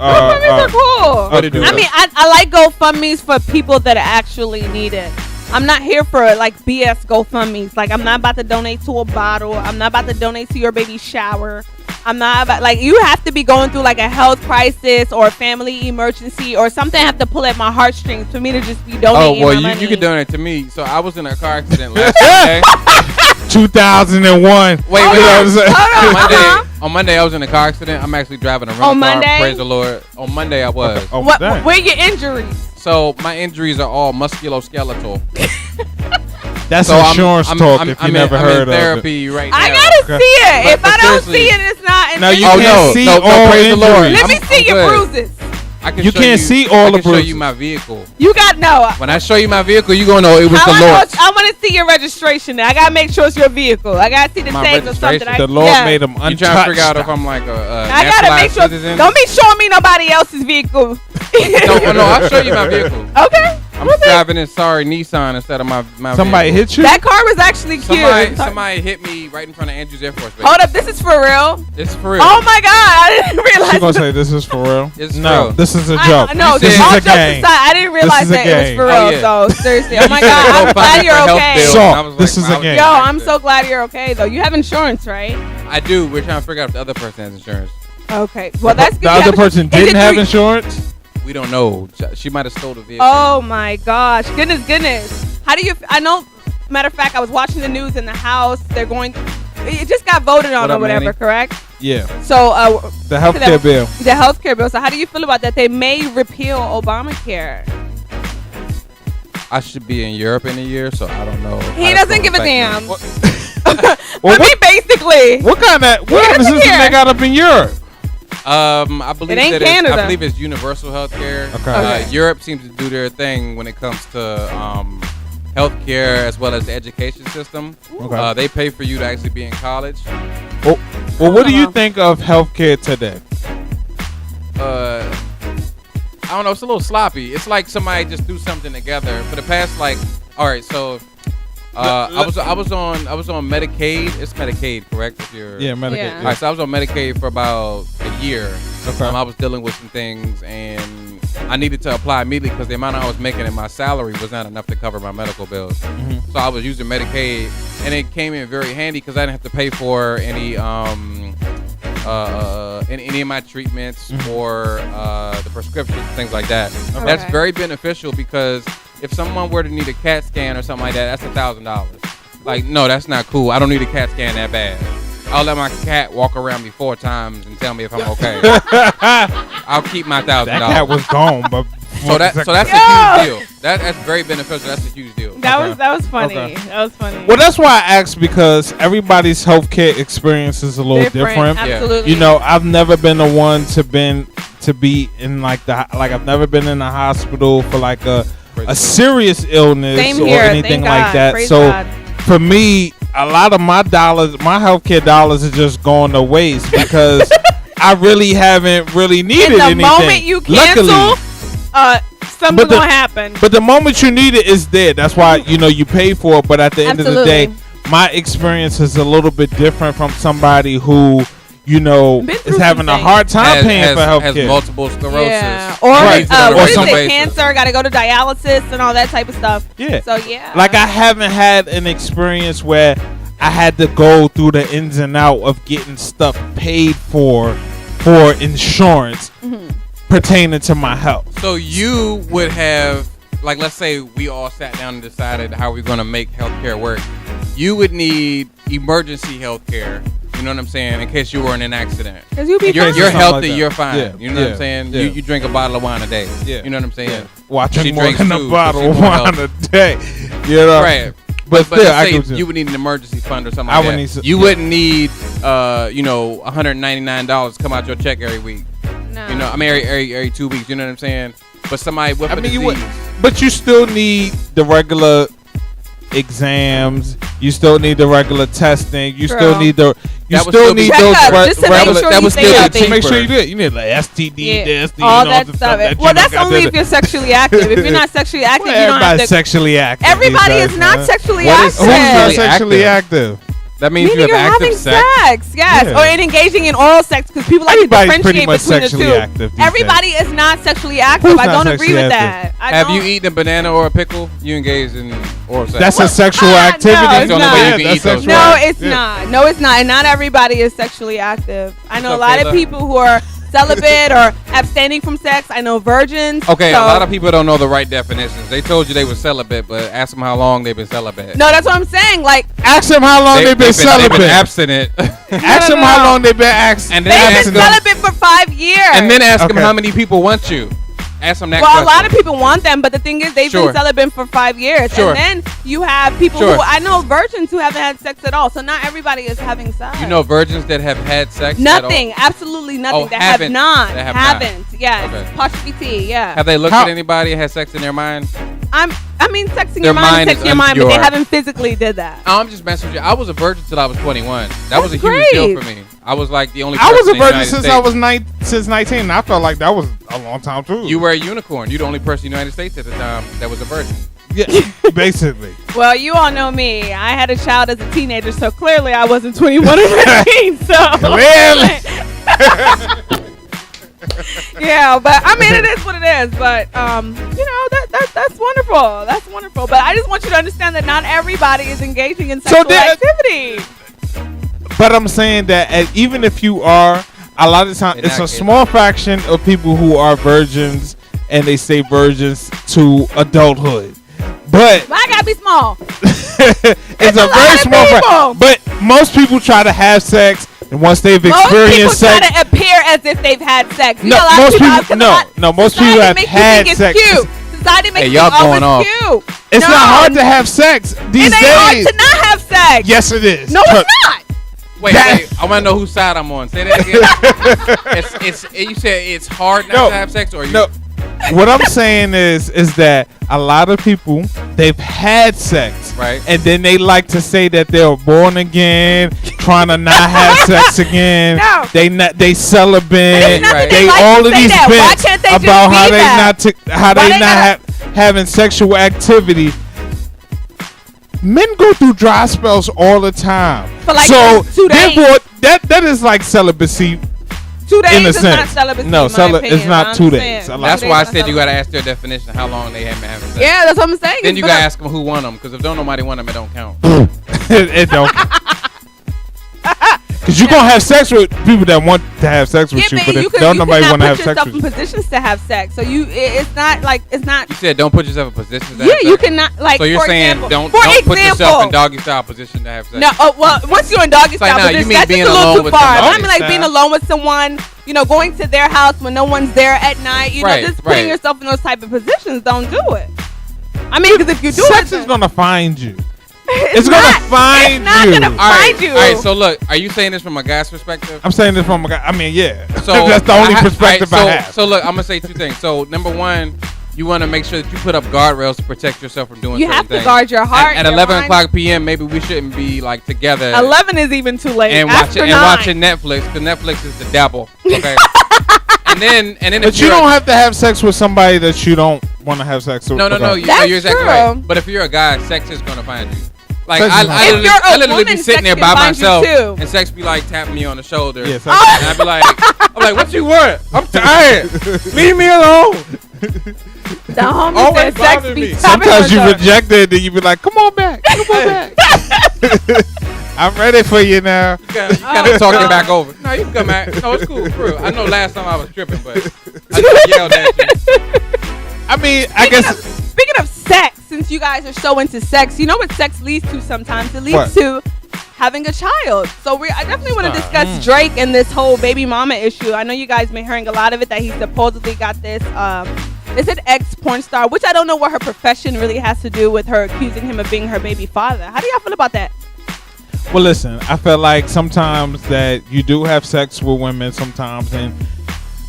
cool. Okay. I mean, I like GoFundMes for people that actually need it. I'm not here for like BS GoFundMes. Like, I'm not about to donate to a bottle. I'm not about to donate to your baby's shower. I'm not about, like, you have to be going through like a health crisis or a family emergency or something. I have to pull at my heartststrings for me to just be donating. Oh, well, my money. You could donate to me. So I was in a car accident last Sunday. 2001. Wait. Hold on. On Monday, I was in a car accident. I'm actually driving a rental car. Monday? Praise the Lord. On Monday, I was. Oh, where are your injuries? So my injuries are all musculoskeletal. That's insurance talk. If you never heard of it. I'm in therapy right now. I gotta see it. If I don't see it, it's not. No, you can't see all praise the Lord. Let me see your bruises. You can't see all the bruises. I can show you my vehicle. You got no. When I show you my vehicle, you gonna know it was the Lord's. I want to see your registration. Now. I gotta make sure it's your vehicle. I gotta see the tags or something. The Lord made them untouched. You trying to figure out if I'm like I gotta make sure. Citizen? Don't be showing me nobody else's vehicle. no, I'll show you my vehicle. Okay. I'm driving this sorry Nissan instead of my Somebody vehicle. hit you? That car was actually cute. Somebody hit me right in front of Andrews Air Force Base. Hold up, this is for real? It's for real. Oh my God, I didn't realize. She gonna say this is for real? It's no, real. this is a joke. No, this is a game. I didn't realize that it was for real. So seriously, oh my God, I'm glad you're okay. So this is a game. Yo, I'm so glad you're okay though. You have insurance, right? I do. We're trying to figure out if the other person has insurance. Okay, well that's good. The other person didn't have insurance? We don't know. She might have stole the vehicle. Oh my gosh, goodness. How do you? I know. Matter of fact, I was watching the news in the House. They're going. It just got voted on or whatever, Manny? correct? Yeah. So the healthcare bill. The healthcare bill. So how do you feel about that? They may repeal Obamacare. I should be in Europe in a year, so I don't know. He doesn't give a damn. Well, basically. What kind of system they got up in Europe? I believe it ain't Canada. I believe it's universal healthcare. Okay. Europe seems to do their thing when it comes to healthcare as well as the education system. Okay. They pay for you to actually be in college. Well, what do you think of healthcare today? I don't know. It's a little sloppy. It's like somebody just threw something together for the past all right. So I was on Medicaid. It's Medicaid, correct? Medicaid. Yeah. All right, so I was on Medicaid for about a year. Okay. I was dealing with some things, and I needed to apply immediately because the amount I was making in my salary was not enough to cover my medical bills. Mm-hmm. So I was using Medicaid, and it came in very handy because I didn't have to pay for any of my treatments or the prescriptions, things like that. Okay. That's very beneficial because if someone were to need a CAT scan or something like that, that's $1,000. Like, no, that's not cool. I don't need a CAT scan that bad. I'll let my cat walk around me 4 times and tell me if I'm okay. I'll keep my $1,000. That cat was gone, but so that's a huge deal. That's very beneficial. That's a huge deal. That was funny. Okay. That was funny. Well, that's why I asked, because everybody's healthcare experience is a little different. Absolutely. You know, I've never been the one to be in I've never been in a hospital for like a serious illness or anything like that. Praise so God. For me, a lot of my healthcare dollars are just going to waste because I really haven't really needed anything. The moment you cancel, something's going to happen. But the moment you need it, it's there. That's why, you pay for it. But at the end of the day, my experience is a little bit different from somebody who, is having a hard time paying for healthcare. Has multiple sclerosis. Yeah. Or cancer, got to go to dialysis and all that type of stuff. Yeah. So, yeah. Like, I haven't had an experience where I had to go through the ins and out of getting stuff paid for insurance pertaining to my health. So you would have, like, let's say we all sat down and decided how we're going to make healthcare work. You would need emergency healthcare. You know what I'm saying? In case you were in an accident. Because you're healthy, like you're fine. Yeah. You know what I'm saying? Yeah. You drink a bottle of wine a day. Yeah. You know what I'm saying? Yeah. Watching She more drinks than a too, bottle but of she's more wine healthy. a day. Right. But still, let's say you would need an emergency fund or something like that. You wouldn't need, $199 to come out your check every week. No. Every 2 weeks. You know what I'm saying? But somebody with a disease. But you still need the regular exams. You still need the regular testing. You still need those just to make sure you do it. You need like STD test, all that stuff. Well, that's only if you're sexually active. If you're not sexually active, you don't have to. Sexually active. Everybody is not sexually active. Who's not sexually active? That means you're having sex. Yes, or engaging in oral sex, because people like to differentiate between the two. Everybody is not sexually active. I don't agree with that. Have you eaten a banana or a pickle? You engaged in oral sex. That's a sexual activity. No, it's not. No, it's not. No, it's not. And not everybody is sexually active. I know a lot of people who are celibate or abstaining from sex. I know virgins. Okay, a lot of people don't know the right definitions. They told you they were celibate, but ask them how long they've been celibate. No, that's what I'm saying. Like, ask them how long they've been celibate. They've been abstinent. Ask them how long they've been abstinent. They've been celibate for 5 years. And then ask them how many people want you. Ask them that Well, question. a lot of people want them, but the thing is, they've Sure. been celibate for 5 years. Sure. And then you have people Sure. who, I know virgins who haven't had sex at all. So not everybody is having sex. You know virgins that have had sex? Nothing. Absolutely nothing. Oh, that haven't. have not. That have haven't. Yes. Okay. Apostrophe T. Yeah. Have they looked at anybody and had sex in their mind? I mean, sexing Their your mind mind is is sexing your mind, but they impure. haven't physically did that. I'm just messing with you. I was a virgin till I was 21. That was a That's huge deal great. for me. I was like the only I person was a in the virgin United since States. I was since 19. And I felt like that was a long time too. You were a unicorn. You're the only person in the United States at the time that was a virgin. Yeah, basically. Well, you all know me. I had a child as a teenager, so clearly I wasn't 21 or 19. So Clearly. yeah, but I mean, it is what it is. But you know, that's wonderful. That's wonderful. But I just want you to understand that not everybody is engaging in sexual activity. But I'm saying that even if you are, a lot of times it's a small fraction of people who are virgins and they stay virgins to adulthood. But I gotta be small. it's a very small fraction. But most people try to have sex, and once they've experienced sex, most people try to appear as if they've had sex. No, most people most people have had sex. Cute. Society makes y'all going off. Cute. It's not hard to have sex these days. It ain't hard to not have sex. Yes, it is. No, it's not. Wait, I want to know whose side I'm on. Say that again. You said it's hard not to have sex, or you? No. What I'm saying is that a lot of people, they've had sex, right, and then they like to say that they're born again, trying to not have sex again. No. They celibate. Right. They like all of these bits about how they not having sexual activity. Men go through dry spells all the time. For like so 2 days. therefore, that is like celibacy. 2 days in a is sense. not celibacy. No, in my opinion. it's not 2 days. That's why I said you gotta ask their definition of how long they have been having sex. Yeah, that's what I'm saying. Then you gotta ask them who won them, because if don't nobody won them, it don't count. it don't. Because you're gonna have sex with people that want to have sex with you, but if don't nobody want to have sex with you, you cannot put yourself in positions to have sex. So it's not like it's not. You said don't put yourself in positions to Yeah, have you sex. cannot like. So you're saying example, don't put yourself in doggy style position to have sex. No, well, once you're in doggy style nah, position, you mean that's being just a little alone too with far. somebody. I mean, like being alone with someone, you know, going to their house when no one's there at night. You know, just putting yourself in those type of positions. Don't do it. I mean, because if you do sex is gonna find you. It's gonna find you. It's not gonna find you. All right, so look, are you saying this from a guy's perspective? I'm saying this from a guy. I mean, yeah. So that's the only perspective I have. So look, I'm gonna say two things. So number one, you want to make sure that you put up guardrails to protect yourself from doing certain things. You have to guard your heart. At 11 o'clock p.m., maybe we shouldn't be like together. 11 is even too late. And watching Netflix, because Netflix is the devil. Okay. and then. But you don't have to have sex with somebody that you don't want to have sex with. No. You're exactly right. But if you're a guy, sex is gonna find you. Like I literally be sitting there by myself, and sex be like tapping me on the shoulder, and I be like, what you want? I'm tired. Leave me alone. The homie said sex be sometimes you reject it, and you be like, come on back. I'm ready for you now. You gotta talk it back over. No, you can come back. No, it's cool. Bro. I know last time I was tripping, but I just yelled at you. I mean, I guess. Speaking of sex, since you guys are so into sex, you know what sex leads to sometimes? It leads to having a child. So I definitely want to discuss Drake and this whole baby mama issue. I know you guys been hearing a lot of it, that he supposedly got this, is it ex-porn star, which I don't know what her profession really has to do with her accusing him of being her baby father. How do y'all feel about that? Well, listen, I feel like sometimes that you do have sex with women sometimes, and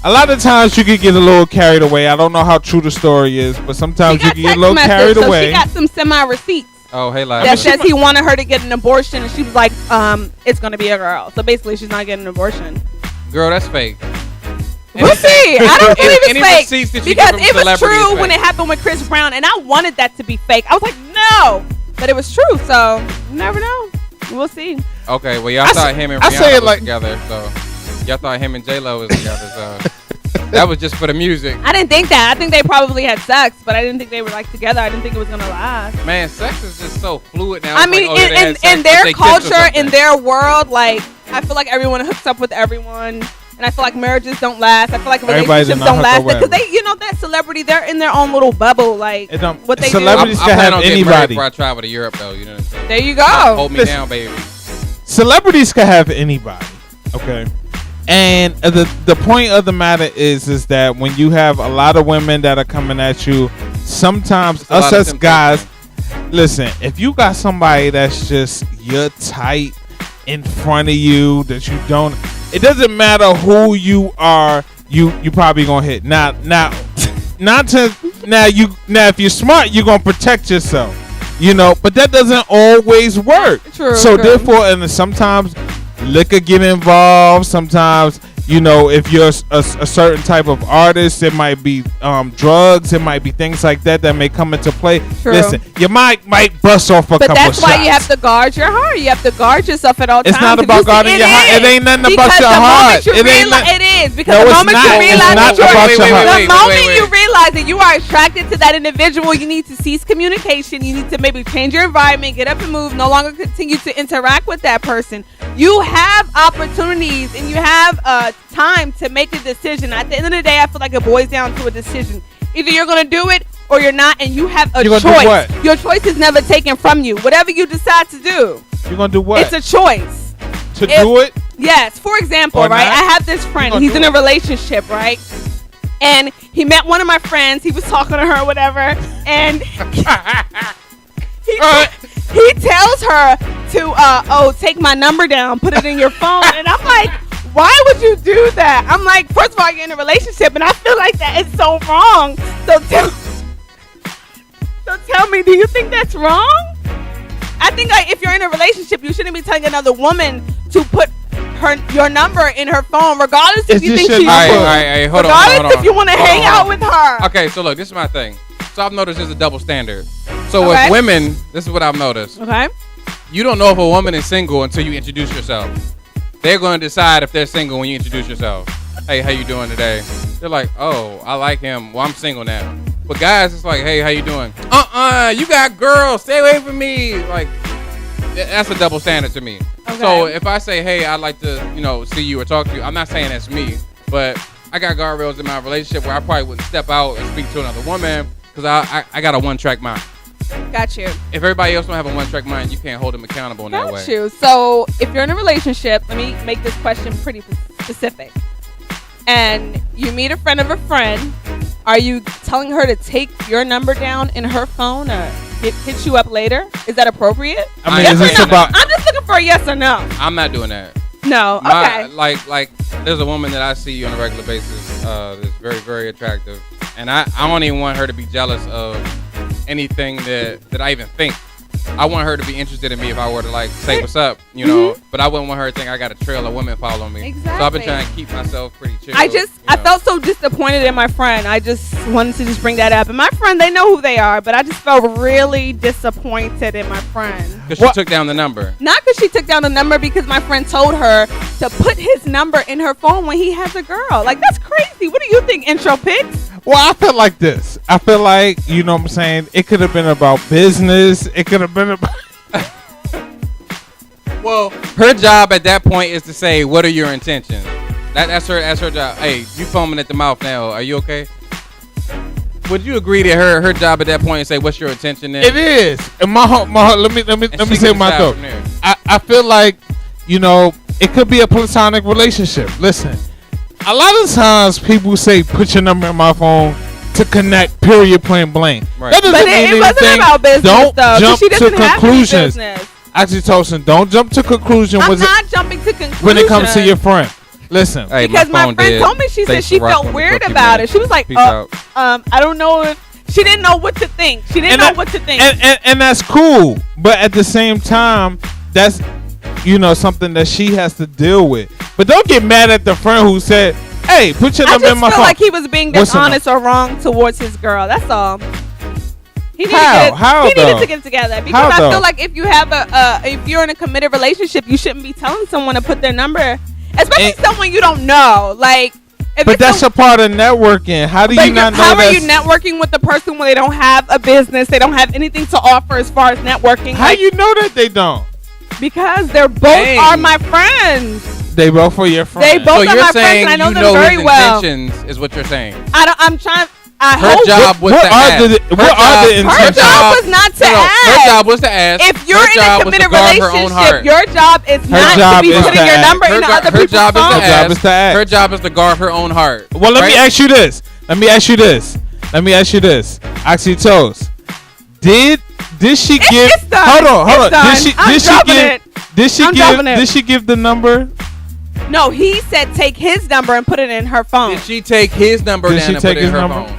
a lot of times you can get a little carried away. I don't know how true the story is, but sometimes you can get a little carried away. She got some semi-receipts. Oh, hey, that says he wanted her to get an abortion, and she was like, it's going to be a girl. So basically, she's not getting an abortion. Girl, that's fake. We'll see. I don't believe it's fake. Because it was true when it happened with Chris Brown, and I wanted that to be fake. I was like, no. But it was true, so you never know. We'll see. Okay, well, y'all thought him and Rihanna was together, so... Y'all thought him and J-Lo was together, so that was just for the music. I didn't think that. I think they probably had sex, but I didn't think they were like together. I didn't think it was gonna last. Man, sex is just so fluid now. I mean, in their culture, in their world, like I feel like everyone hooks up with everyone, and I feel like marriages don't last. I feel like relationships don't last because they, you know, that celebrity, they're in their own little bubble. Like what they celebrities do. can have anybody. Before I travel to Europe, though, you know what I'm saying? There you go. Hold me down, baby. Celebrities can have anybody. Okay. And the point of the matter is that when you have a lot of women that are coming at you, sometimes us as guys, listen, if you got somebody that's just your type in front of you that you don't, it doesn't matter who you are, you probably gonna hit. Now if you're smart, you're gonna protect yourself, but that doesn't always work. True. Therefore, and sometimes liquor get involved. Sometimes, if you're a certain type of artist, it might be drugs. It might be things like that may come into play. True. Listen, you might bust off a couple shots. But that's why you have to guard your heart. You have to guard yourself at all times. It's not about guarding your heart. It ain't nothing about your heart. It is. Because the moment you realize that you are attracted to that individual, you need to cease communication. You need to maybe change your environment, get up and move, no longer continue to interact with that person. You have opportunities and you have time to make a decision. At the end of the day, I feel like it boils down to a decision. Either you're going to do it or you're not, and you have a choice. Your choice is never taken from you. Whatever you decide to do, you're going to do what? It's a choice. Do it? Yes. For example, right? I have this friend. He's in a relationship, right? And he met one of my friends. He was talking to her or whatever. And he tells her to, take my number down, put it in your phone. And I'm like, why would you do that? I'm like, first of all, you're in a relationship, and I feel like that is so wrong. So tell me, do you think that's wrong? I think like if you're in a relationship, you shouldn't be telling another woman to put your number in her phone, regardless if you think she's hold on. if you want to hang out with her. Okay, so look, this is my thing. So I've noticed there's a double standard. So with women, this is what I've noticed. Okay. You don't know if a woman is single until you introduce yourself. They're going to decide if they're single when you introduce yourself. Hey, how you doing today? They're like, oh, I like him. Well, I'm single now. But guys, it's like, hey, how you doing? You got girls. Stay away from me. Like, that's a double standard to me. Okay. So if I say, hey, I'd like to, see you or talk to you, I'm not saying that's me. But I got guardrails in my relationship where I probably wouldn't step out and speak to another woman because I got a one-track mind. Got you. If everybody else don't have a one-track mind, you can't hold them accountable in that way. Got you. So if you're in a relationship, let me make this question pretty specific. And you meet a friend of a friend, are you telling her to take your number down in her phone or hit you up later? Is that appropriate? I mean, yes or no? I'm just looking for a yes or no. I'm not doing that. No. Okay. Like there's a woman that I see on a regular basis that's very, very attractive. And I don't even want her to be jealous of anything that I even think. I want her to be interested in me if I were to like say what's up, but I wouldn't want her to think I got a trail of women following me. Exactly. So I've been trying to keep myself pretty chill. I felt so disappointed in my friend. I just wanted to just bring that up. And my friend, they know who they are, but I just felt really disappointed in my friend. Because she took down the number. Not because she took down the number, because my friend told her to put his number in her phone when he has a girl. Like, that's crazy. What do you think, intro pics? Well, I feel like this. I feel like, you know what I'm saying, it could have been about business. It could have been about... Well, her job at that point is to say, what are your intentions? That's her job. Hey, you foaming at the mouth now. Are you okay? Would you agree that her job at that point is say, what's your intention then? It is. And my heart, let me say my thought. I feel like, it could be a platonic relationship. Listen. A lot of times people say put your number in my phone to connect, period, plain blank. Right. That doesn't mean anything. It wasn't about business, don't though. Jump she to conclusions. Actually, Tosin, don't jump to conclusions. I'm not jumping to conclusions. When it comes to your friend. Listen. Hey, because my friend told me, she said she felt weird about it. She was like, I don't know if... She didn't know what to think. And that's cool. But at the same time, that's... something that she has to deal with. But don't get mad at the friend who said, hey, put your number in my phone. I just feel like he was being dishonest or wrong towards his girl. That's all. He needed to get it together. Because I feel like if you have if you're in a committed relationship, you shouldn't be telling someone to put their number, especially someone you don't know. Like, but that's a part of networking. How do you not know that? How are you networking with the person when they don't have a business? They don't have anything to offer as far as networking. How you know that they don't? Because they're both are my friends. They both are your friends. They both are my friends, and I know them very well. Intentions is what you're saying. I'm trying. Her job was to ask. Her job was not to ask. Her job was to ask. If you're in a committed relationship, your job is not to be putting your number in other people's phone. Her job is to guard her own heart. Well, let me ask you this. Actually, Toast. Did she give? Hold on. Did she give the number? No, he said take his number and put it in her phone. Did she take his number down and put it in her phone?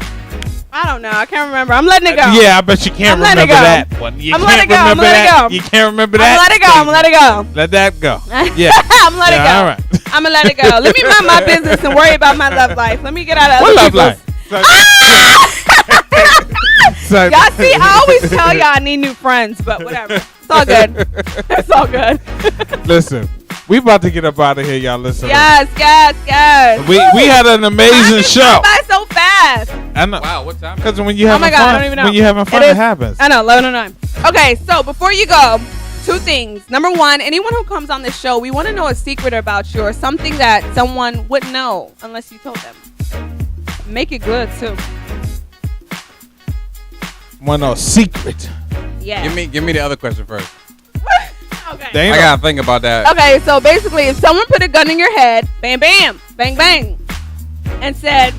I don't know. I can't remember. I'm letting it go. Yeah, I bet you can't remember that one. You can't remember that. You can't remember that. I'm let it go. Let that go. Yeah. I'm let it go. All right. I'm gonna let it go. Let me mind my business and worry about my love life. Let me get out of other people's. What love life? Y'all see, I always tell y'all I need new friends, but whatever. It's all good. It's all good. Listen, we about to get up out of here, y'all. Listen. Yes. We had an amazing show. By so fast. I know. Wow, what time? Because when you having fun, I don't even know. when you having fun, it happens. I know. 11:09. Okay, so before you go, 2 things. Number 1, anyone who comes on this show, we want to know a secret about you or something that someone wouldn't know unless you told them. Make it good too. One secret. Yeah. Give me the other question first. Okay. I gotta think about that. Okay, so basically, if someone put a gun in your head, bam, bam, bang, bang, and said,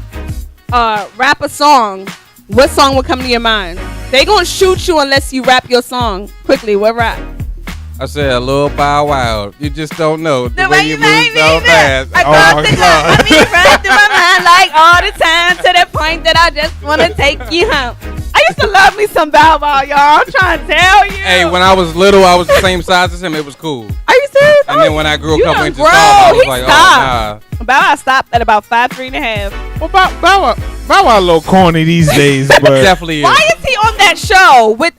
rap a song, what song would come to your mind? They gonna shoot you unless you rap your song quickly. What rap? I said a little Bow Wow. You just don't know the way you move made so me fast. I crossed the line. I mean, right through my mind like all the time to the point that I just wanna take you home. I used to love me some Bow Wow, y'all. I'm trying to tell you. Hey, when I was little, I was the same size as him. It was cool. Are you serious? And then when I grew a couple inches tall, bro, I was he like, stopped. oh, nah. Bow Wow stopped at about 5'3" and a half. Well, Bow Wow a little corny these days, but Definitely is. Why is he on that show with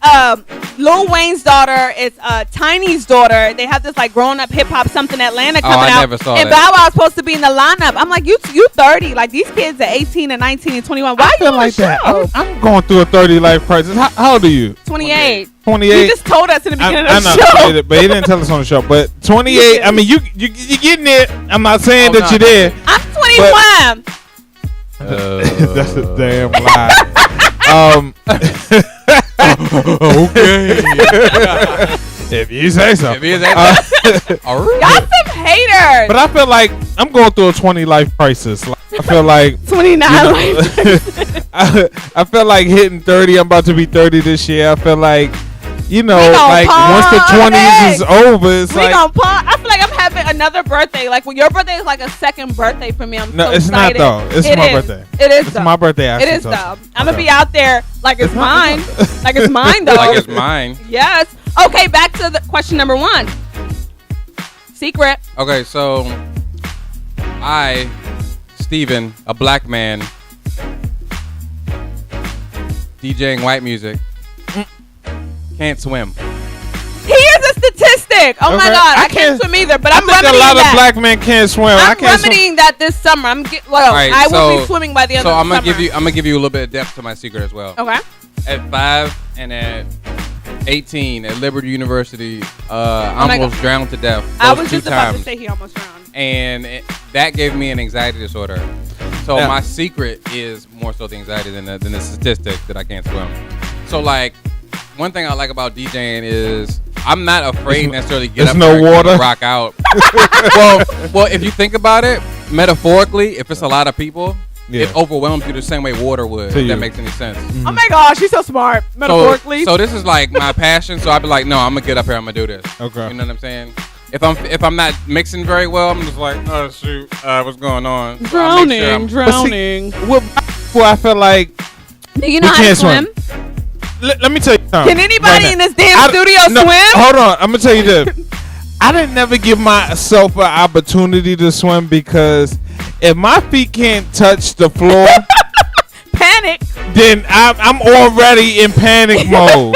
Lil Wayne's daughter? It's Tiny's daughter. They have this like grown up hip hop something Atlanta coming out. I never saw and that. Bow Wow's supposed to be in the lineup. I'm like, you 30. Like these kids are 18 and 19 and 21. Why I feel you on like the that. show? I'm going through a 30 life crisis. How old are you? 28. 28. You just told us in the beginning I of the know, show. but he didn't tell us on the show. But 28. I mean, you getting it. I'm not saying that you're there. I'm 21. That's a damn lie. Okay. If you say so. Y'all some haters. But I feel like I'm going through a 20 life crisis. Like, I feel like 29 life. I feel like hitting 30. I'm about to be 30 this year. I feel like, like once the 20s is over, it's like I feel like I'm having another birthday. Like when your birthday is like a second birthday for me. I'm no, so it's excited. not though. It's my birthday. It is. It's my birthday. It is though. I'm gonna be out there like it's mine. Like it's mine though. Like it's mine. Yes. Okay. Back to the question number 1. Secret. Okay, so I, Steven, a black man, DJing white music, can't swim. He is a statistic. Oh my God, I can't swim either. But I'm remedying that. A lot of black men can't swim. I'm remedying that this summer. I will be swimming by the end of the summer. So I'm gonna give you a little bit of depth to my secret as well. Okay. At 5 and at 18 at Liberty University, I almost drowned to death. I was just about to say he almost drowned. And that gave me an anxiety disorder. So my secret is more so the anxiety than the statistic that I can't swim. So like, one thing I like about DJing is I'm not afraid necessarily to get up there and rock out. well, if you think about it, metaphorically, if it's a lot of people, it overwhelms you the same way water would. If that makes any sense. Mm-hmm. Oh my gosh, she's so smart. Metaphorically. So this is like my passion. So I'd be like, no, I'm gonna get up here. I'm gonna do this. Okay. You know what I'm saying? If I'm not mixing very well, I'm just like, oh shoot, what's going on? Drowning. Well, I feel like. Do you know how to swim? Let me tell you something. Can anybody in this damn studio swim? Hold on, I'm gonna tell you this. I didn't never give myself an opportunity to swim because if my feet can't touch the floor, panic. Then I'm already in panic mode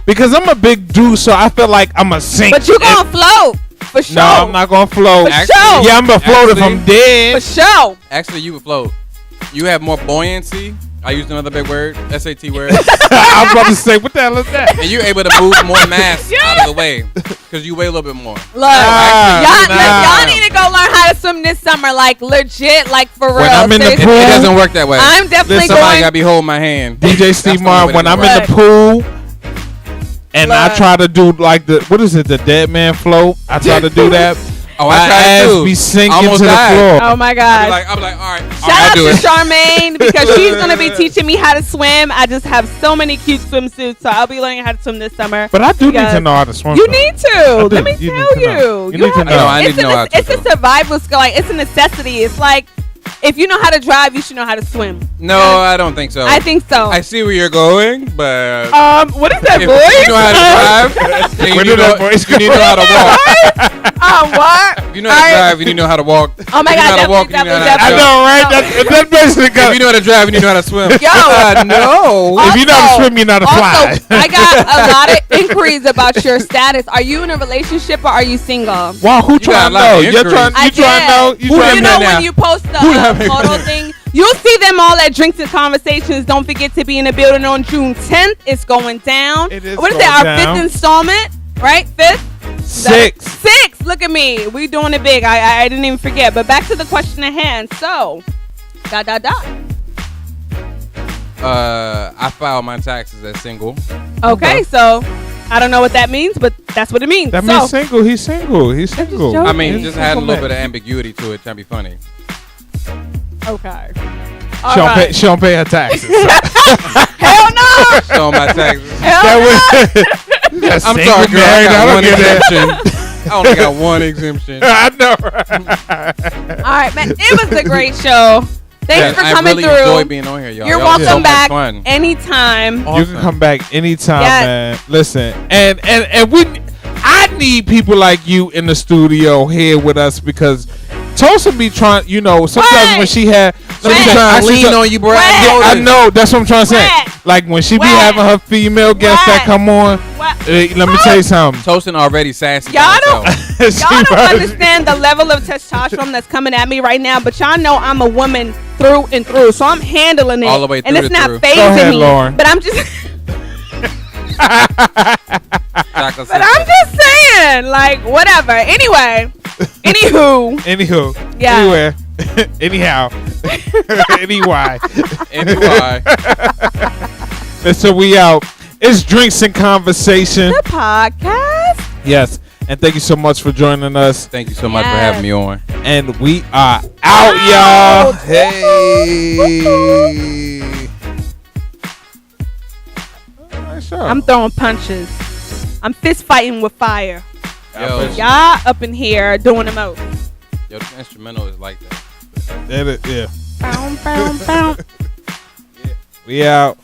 because I'm a big dude, so I feel like I'm a sink. But you gonna float for sure. No, I'm not gonna float. For sure. Yeah, I'm gonna float if I'm dead. For sure. Actually, you would float. You have more buoyancy. I used another big word, SAT word. I was about to say, what the hell is that? And you're able to move more mass out of the way. Because because you weigh a little bit more. Look, y'all need to go learn how to swim this summer, like legit, like for real. When I'm in the It pool, doesn't work that way. I'm definitely Somebody going. gotta be holding my hand. DJ Steve Martin, when I'm in the pool and I try to do like the dead man float. I try to do that. Oh, my I tried ass too. be sinking Almost to the died. floor. Oh my God. I'm like, all right. Shout out to Charmaine because she's gonna be teaching me how to swim. I just have so many cute swimsuits, so I'll be learning how to swim this summer. But I do need to know how to swim. You need to. Let me You tell need to know. you. You need to know. I need to know how to It's a survival skill. Like, it's a necessity. It's like if you know how to drive, you should know how to swim. No, I don't think so. I think so. I see where you're going, but What is that if voice? you know how to drive, then you need to know how to walk. What? If you know how to drive, you need to know how to walk. Oh my If you know God, how to walk, you definitely, need to know how to I jump. know, right? That basically If you know how to drive, you need to know how to swim. Yo. No. If you know how to swim, you know how to fly. Also, I got a lot of inquiries about your status. Are you in a relationship or are you single? Wow, who trying to know? You're trying to know? You know when you post the photo thing, you'll see them all at Drinks and Conversations. Don't forget to be in the building on June 10th. It's going down. It is What is going that? down. Our 5th installment, right? 5th? 6. Look at me. We doing it big. I didn't even forget. But back to the question at hand. So, ... I filed my taxes as single. Okay, so I don't know what that means, but that's what it means. That means single. He's single. He's single. joking. I mean, He's just had a single little man. bit of ambiguity to it, trying to be funny. Okay. She don't pay her taxes. Hell no. So my taxes. I'm sorry, girl. I got one exemption. exemption. I only got one exemption. I know. Right? All right, man. It was a great show. Thanks for coming I really through. enjoy being on here, y'all. You're Y'all was welcome so much back fun. anytime. You can come back anytime, Yes. man. Listen, and I need people like you in the studio here with us because Tosa be trying. Sometimes Right. when she had, I lean on you, bro. Right. I know that's what I'm trying to say. Right. Like when she be Right. having her female guests that Right. come on. What? Let me tell you something. Toasting already sassy. Y'all by don't, herself. y'all don't understand the level of testosterone that's coming at me right now, but y'all know I'm a woman through and through, so I'm handling it. All the way and through it's to not through. phasing Go ahead, me. Lauren. But I'm just Chocolate but I'm just saying, like, whatever. Anyway. Anywho. Yeah. Anywhere. Anyhow. Anyway. Anyway. And so we out. It's Drinks and Conversation. The podcast. Yes. And thank you so much for joining us. Thank you so much for Yes. having me on. And we are out, y'all. Out. Hey. Nice show. I'm throwing punches. I'm fist fighting with fire. Yo, Y'all up in here doing the most. yo, the instrumental is like that. That is, yeah. Bow, bow, bow. We out.